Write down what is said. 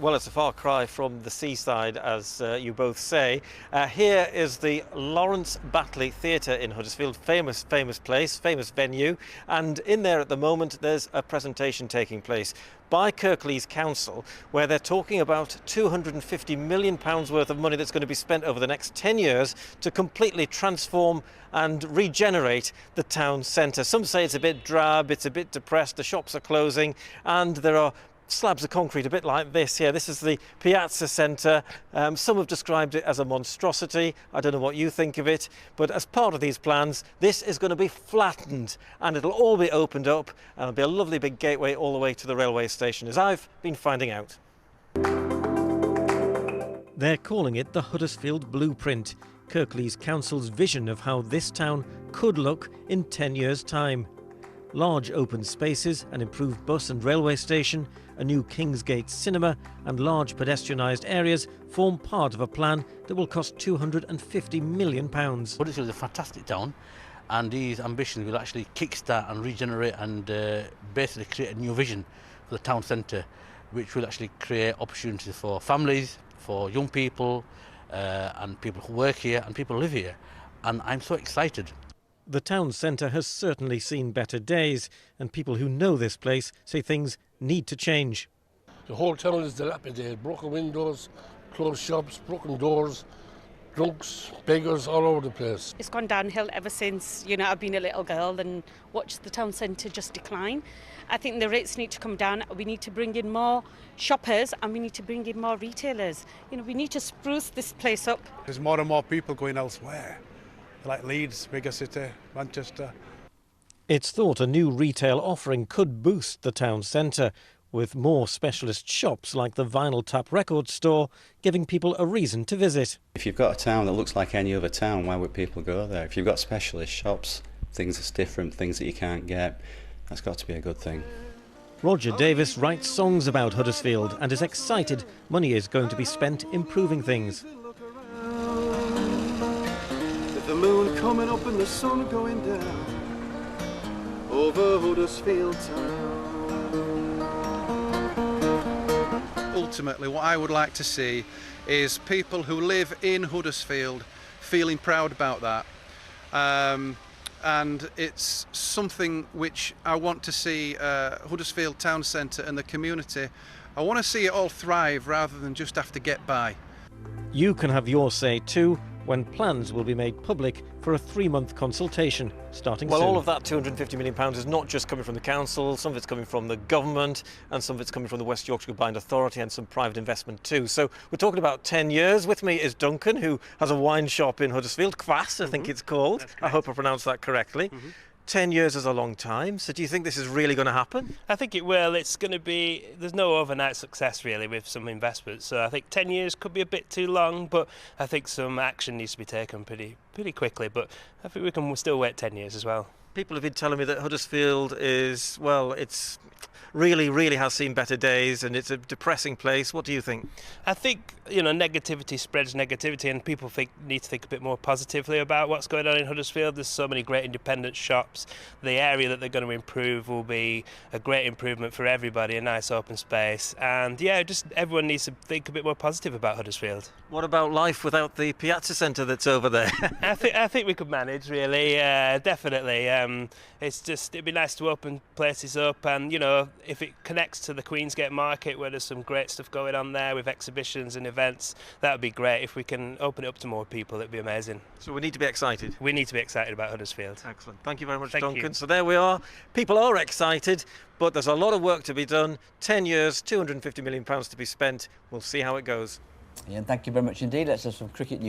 Well, it's a far cry from the seaside, as you both say. Here is the Lawrence Batley Theatre in Huddersfield, famous place, famous venue. And in there at the moment, there's a presentation taking place by Kirklees Council, where they're talking about £250 million worth of money that's going to be spent over the next 10 years to completely transform and regenerate the town centre. Some say it's a bit drab, it's a bit depressed, the shops are closing, and there are slabs of concrete a bit like this here. This is the Piazza Centre. Some have described it as a monstrosity. I don't know what you think of it, but as part of these plans, this is going to be flattened and it'll all be opened up and it'll be a lovely big gateway all the way to the railway station, as I've been finding out. They're calling it the Huddersfield Blueprint, Kirklees Council's vision of how this town could look in 10 years' time. Large open spaces, an improved bus and railway station, a new Kingsgate cinema and large pedestrianised areas form part of a plan that will cost £250 million. Huddersfield is a fantastic town, and these ambitions will actually kickstart and regenerate and basically create a new vision for the town centre, which will actually create opportunities for families, for young people and people who work here and people who live here. And I'm so excited. The town centre has certainly seen better days, and people who know this place say things need to change. The whole town is dilapidated, broken windows, closed shops, broken doors, drunks, beggars all over the place. It's gone downhill ever since, I've been a little girl and watched the town centre just decline. I think the rates need to come down. We need to bring in more shoppers and we need to bring in more retailers. We need to spruce this place up. There's more and more people going elsewhere, like Leeds, bigger city, Manchester. It's thought a new retail offering could boost the town centre, with more specialist shops like the Vinyl Tap record store giving people a reason to visit. If you've got a town that looks like any other town, why would people go there? If you've got specialist shops, things that's different, things that you can't get, that's got to be a good thing. Roger Davis writes songs about Huddersfield and is excited money is going to be spent improving things. With the moon coming up and the sun going down over Huddersfield town. Ultimately, what I would like to see is people who live in Huddersfield feeling proud about that. And it's something which I want to see Huddersfield Town Centre and the community. I want to see it all thrive rather than just have to get by. You can have your say too when plans will be made public for a 3-month consultation starting soon. Well, all of that £250 million is not just coming from the council, some of it's coming from the government and some of it's coming from the West Yorkshire Combined Authority and some private investment too. So we're talking about 10 years. With me is Duncan, who has a wine shop in Huddersfield, Kvass, I think it's called. I hope I pronounced that correctly. 10 years is a long time, so do you think this is really going to happen? I think it will. It's going to be, there's no overnight success really with some investments, so I think 10 years could be a bit too long, but I think some action needs to be taken pretty quickly, but I think we can still wait 10 years as well. People have been telling me that Huddersfield is, well, it's really has seen better days and it's a depressing place. What do you think? I think, negativity spreads negativity and people need to think a bit more positively about what's going on in Huddersfield. There's so many great independent shops. The area that they're going to improve will be a great improvement for everybody, a nice open space. And yeah, just everyone needs to think a bit more positive about Huddersfield. What about life without the Piazza Centre that's over there? I think we could manage, really, definitely. It'd be nice to open places up and, if it connects to the Queensgate market where there's some great stuff going on there with exhibitions and events, that would be great. If we can open it up to more people, it'd be amazing. So we need to be excited? We need to be excited about Huddersfield. Excellent. Thank you very much, Duncan. You. So there we are. People are excited, but there's a lot of work to be done. 10 years, £250 million to be spent. We'll see how it goes. Ian, thank you very much indeed. Let's have some cricket news.